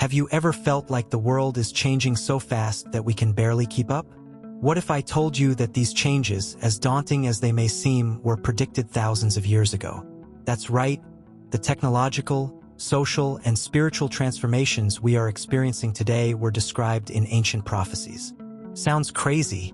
Have you ever felt like the world is changing so fast that we can barely keep up? What if I told you that these changes, as daunting as they may seem, were predicted thousands of years ago? That's right, the technological, social, and spiritual transformations we are experiencing today were described in ancient prophecies. Sounds crazy,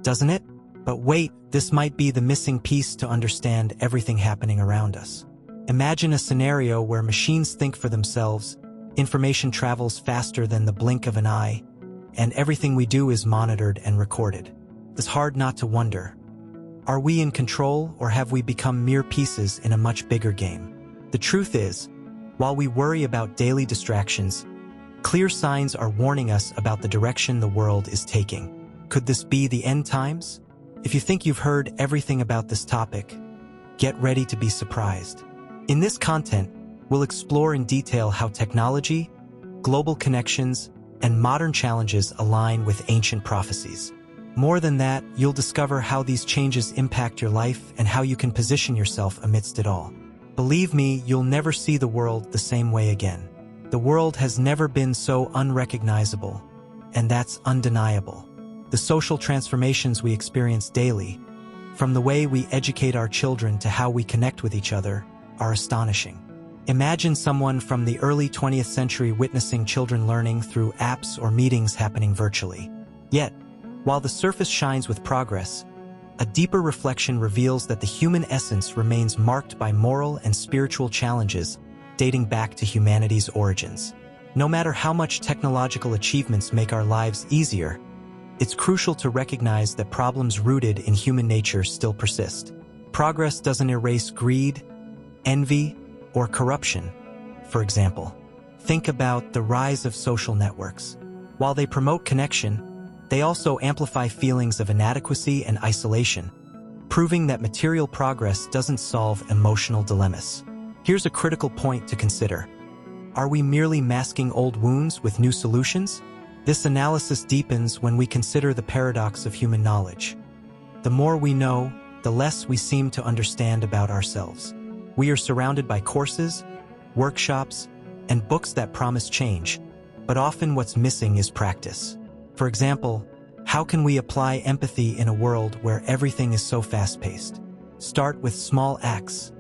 doesn't it? But wait, this might be the missing piece to understand everything happening around us. Imagine a scenario where machines think for themselves, information travels faster than the blink of an eye, and everything we do is monitored and recorded. It's hard not to wonder, are we in control or have we become mere pieces in a much bigger game? The truth is, while we worry about daily distractions, clear signs are warning us about the direction the world is taking. Could this be the end times? If you think you've heard everything about this topic, get ready to be surprised. In this content, we'll explore in detail how technology, global connections, and modern challenges align with ancient prophecies. More than that, you'll discover how these changes impact your life and how you can position yourself amidst it all. Believe me, you'll never see the world the same way again. The world has never been so unrecognizable, and that's undeniable. The social transformations we experience daily, from the way we educate our children to how we connect with each other, are astonishing. Imagine someone from the early 20th century witnessing children learning through apps or meetings happening virtually. Yet, while the surface shines with progress, a deeper reflection reveals that the human essence remains marked by moral and spiritual challenges dating back to humanity's origins. No matter how much technological achievements make our lives easier, it's crucial to recognize that problems rooted in human nature still persist. Progress doesn't erase greed, envy, or corruption. For example, think about the rise of social networks. While they promote connection, they also amplify feelings of inadequacy and isolation, proving that material progress doesn't solve emotional dilemmas. Here's a critical point to consider. Are we merely masking old wounds with new solutions? This analysis deepens when we consider the paradox of human knowledge. The more we know, the less we seem to understand about ourselves. We are surrounded by courses, workshops, and books that promise change, but often what's missing is practice. For example, how can we apply empathy in a world where everything is so fast-paced? Start with small acts,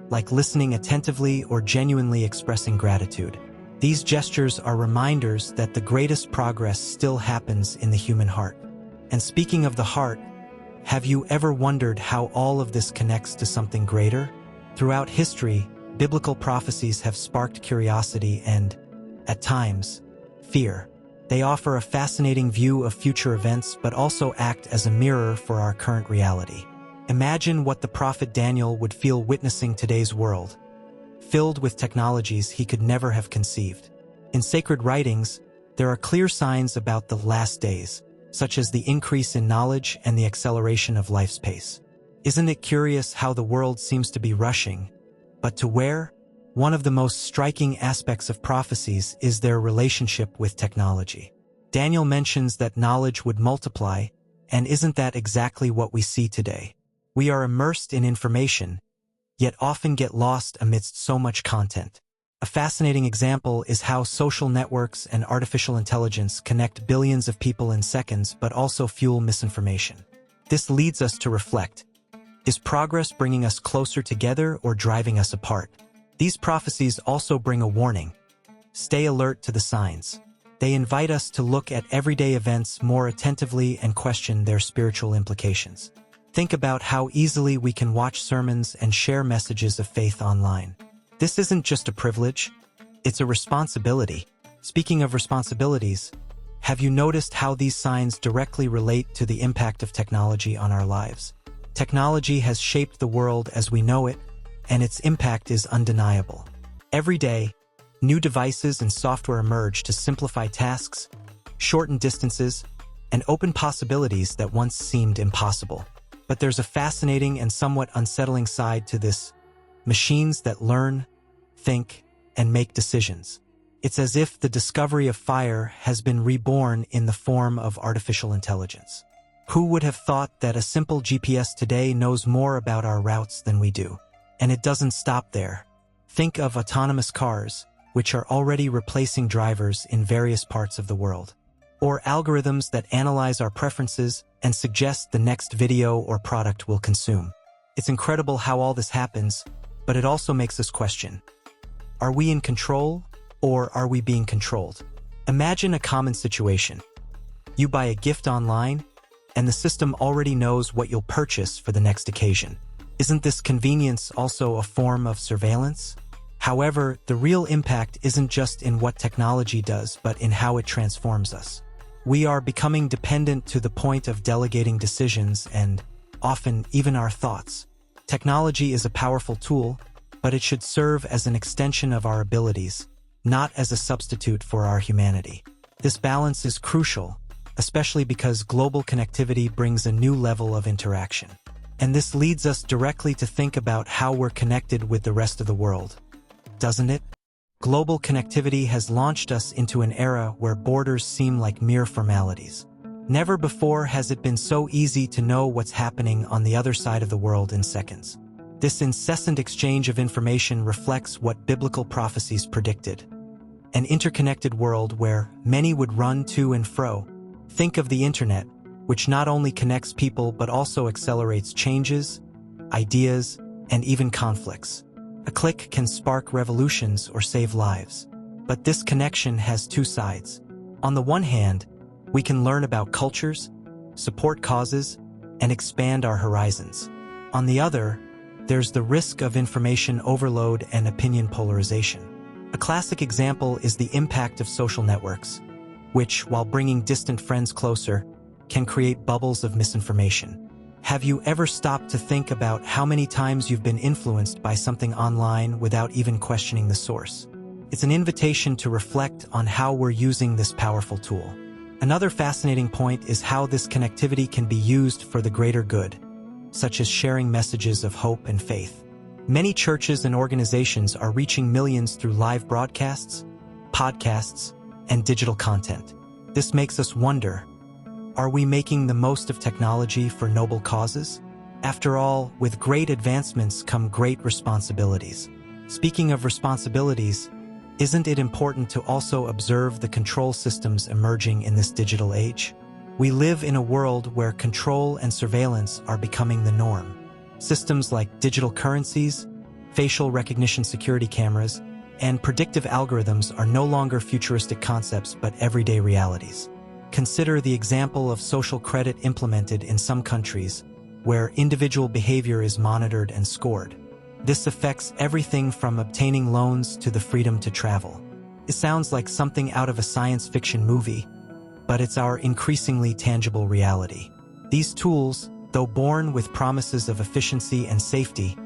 like listening attentively or genuinely expressing gratitude. These gestures are reminders that the greatest progress still happens in the human heart. And speaking of the heart, have you ever wondered how all of this connects to something greater? Throughout history, biblical prophecies have sparked curiosity and, at times, fear. They offer a fascinating view of future events but also act as a mirror for our current reality. Imagine what the prophet Daniel would feel witnessing today's world, filled with technologies he could never have conceived. In sacred writings, there are clear signs about the last days, such as the increase in knowledge and the acceleration of life's pace. Isn't it curious how the world seems to be rushing, but to where? One of the most striking aspects of prophecies is their relationship with technology. Daniel mentions that knowledge would multiply, and isn't that exactly what we see today? We are immersed in information, yet often get lost amidst so much content. A fascinating example is how social networks and artificial intelligence connect billions of people in seconds but also fuel misinformation. This leads us to reflect. Is progress bringing us closer together or driving us apart? These prophecies also bring a warning. Stay alert to the signs. They invite us to look at everyday events more attentively and question their spiritual implications. Think about how easily we can watch sermons and share messages of faith online. This isn't just a privilege, it's a responsibility. Speaking of responsibilities, have you noticed how these signs directly relate to the impact of technology on our lives? Technology has shaped the world as we know it, and its impact is undeniable. Every day, new devices and software emerge to simplify tasks, shorten distances, and open possibilities that once seemed impossible. But there's a fascinating and somewhat unsettling side to this: machines that learn, think, and make decisions. It's as if the discovery of fire has been reborn in the form of artificial intelligence. Who would have thought that a simple GPS today knows more about our routes than we do? And it doesn't stop there. Think of autonomous cars, which are already replacing drivers in various parts of the world. Or algorithms that analyze our preferences and suggest the next video or product we'll consume. It's incredible how all this happens, but it also makes us question. Are we in control, or are we being controlled? Imagine a common situation. You buy a gift online, and the system already knows what you'll purchase for the next occasion. Isn't this convenience also a form of surveillance? However, the real impact isn't just in what technology does, but in how it transforms us. We are becoming dependent to the point of delegating decisions and, often, even our thoughts. Technology is a powerful tool, but it should serve as an extension of our abilities, not as a substitute for our humanity. This balance is crucial, especially because global connectivity brings a new level of interaction. And this leads us directly to think about how we're connected with the rest of the world, doesn't it? Global connectivity has launched us into an era where borders seem like mere formalities. Never before has it been so easy to know what's happening on the other side of the world in seconds. This incessant exchange of information reflects what biblical prophecies predicted: an interconnected world where many would run to and fro. Think of the internet, which not only connects people but also accelerates changes, ideas, and even conflicts. A click can spark revolutions or save lives. But this connection has two sides. On the one hand, we can learn about cultures, support causes, and expand our horizons. On the other, there's the risk of information overload and opinion polarization. A classic example is the impact of social networks, which, while bringing distant friends closer, can create bubbles of misinformation. Have you ever stopped to think about how many times you've been influenced by something online without even questioning the source? It's an invitation to reflect on how we're using this powerful tool. Another fascinating point is how this connectivity can be used for the greater good, such as sharing messages of hope and faith. Many churches and organizations are reaching millions through live broadcasts, podcasts, and digital content. This makes us wonder, are we making the most of technology for noble causes? After all, with great advancements come great responsibilities. Speaking of responsibilities, isn't it important to also observe the control systems emerging in this digital age? We live in a world where control and surveillance are becoming the norm. Systems like digital currencies, facial recognition security cameras, and predictive algorithms are no longer futuristic concepts but everyday realities. Consider the example of social credit implemented in some countries, where individual behavior is monitored and scored. This affects everything from obtaining loans to the freedom to travel. It sounds like something out of a science fiction movie, but it's our increasingly tangible reality. These tools, though born with promises of efficiency and safety,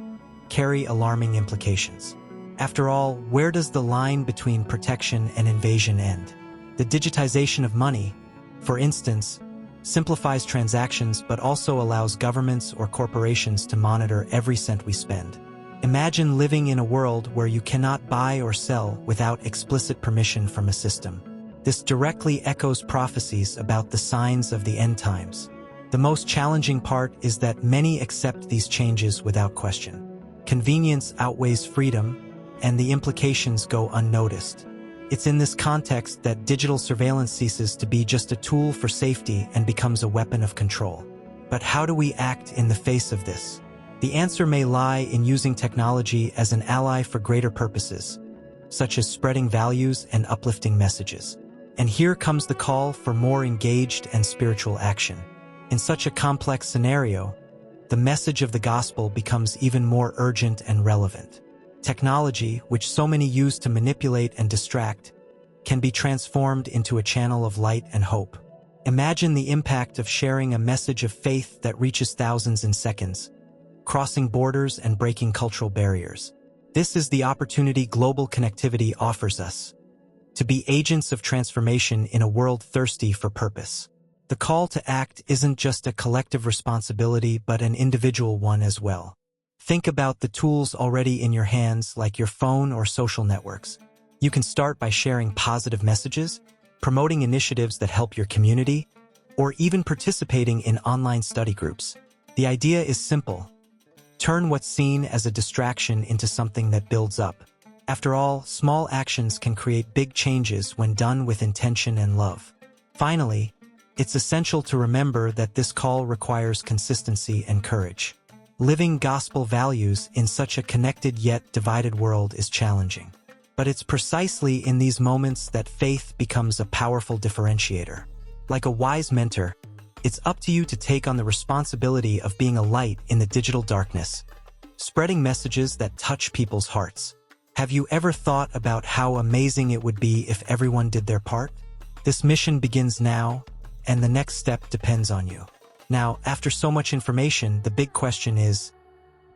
carry alarming implications. After all, where does the line between protection and invasion end? The digitization of money, for instance, simplifies transactions but also allows governments or corporations to monitor every cent we spend. Imagine living in a world where you cannot buy or sell without explicit permission from a system. This directly echoes prophecies about the signs of the end times. The most challenging part is that many accept these changes without question. Convenience outweighs freedom, and the implications go unnoticed. It's in this context that digital surveillance ceases to be just a tool for safety and becomes a weapon of control. But how do we act in the face of this? The answer may lie in using technology as an ally for greater purposes, such as spreading values and uplifting messages. And here comes the call for more engaged and spiritual action. In such a complex scenario, the message of the gospel becomes even more urgent and relevant. Technology, which so many use to manipulate and distract, can be transformed into a channel of light and hope. Imagine the impact of sharing a message of faith that reaches thousands in seconds, crossing borders and breaking cultural barriers. This is the opportunity global connectivity offers us, to be agents of transformation in a world thirsty for purpose. The call to act isn't just a collective responsibility but an individual one as well. Think about the tools already in your hands, like your phone or social networks. You can start by sharing positive messages, promoting initiatives that help your community, or even participating in online study groups. The idea is simple. Turn what's seen as a distraction into something that builds up. After all, small actions can create big changes when done with intention and love. Finally, it's essential to remember that this call requires consistency and courage. Living gospel values in such a connected yet divided world is challenging. But it's precisely in these moments that faith becomes a powerful differentiator. Like a wise mentor, it's up to you to take on the responsibility of being a light in the digital darkness, spreading messages that touch people's hearts. Have you ever thought about how amazing it would be if everyone did their part? This mission begins now, and the next step depends on you. Now, after so much information, the big question is,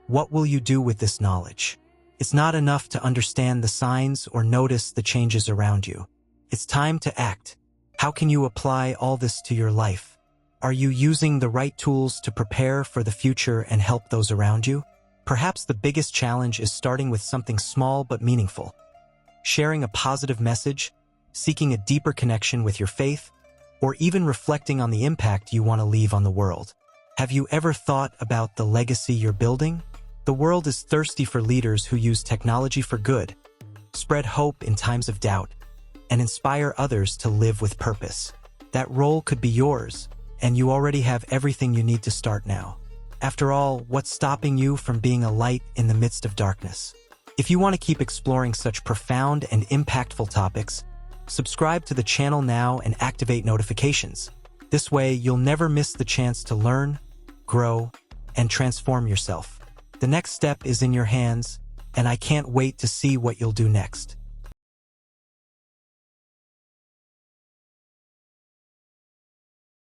what will you do with this knowledge? It's not enough to understand the signs or notice the changes around you. It's time to act. How can you apply all this to your life? Are you using the right tools to prepare for the future and help those around you? Perhaps the biggest challenge is starting with something small but meaningful. Sharing a positive message, seeking a deeper connection with your faith, or even reflecting on the impact you want to leave on the world. Have you ever thought about the legacy you're building? The world is thirsty for leaders who use technology for good, spread hope in times of doubt, and inspire others to live with purpose. That role could be yours, and you already have everything you need to start now. After all, what's stopping you from being a light in the midst of darkness? If you want to keep exploring such profound and impactful topics, subscribe to the channel now and activate notifications. This way, you'll never miss the chance to learn, grow, and transform yourself. The next step is in your hands, and I can't wait to see what you'll do next.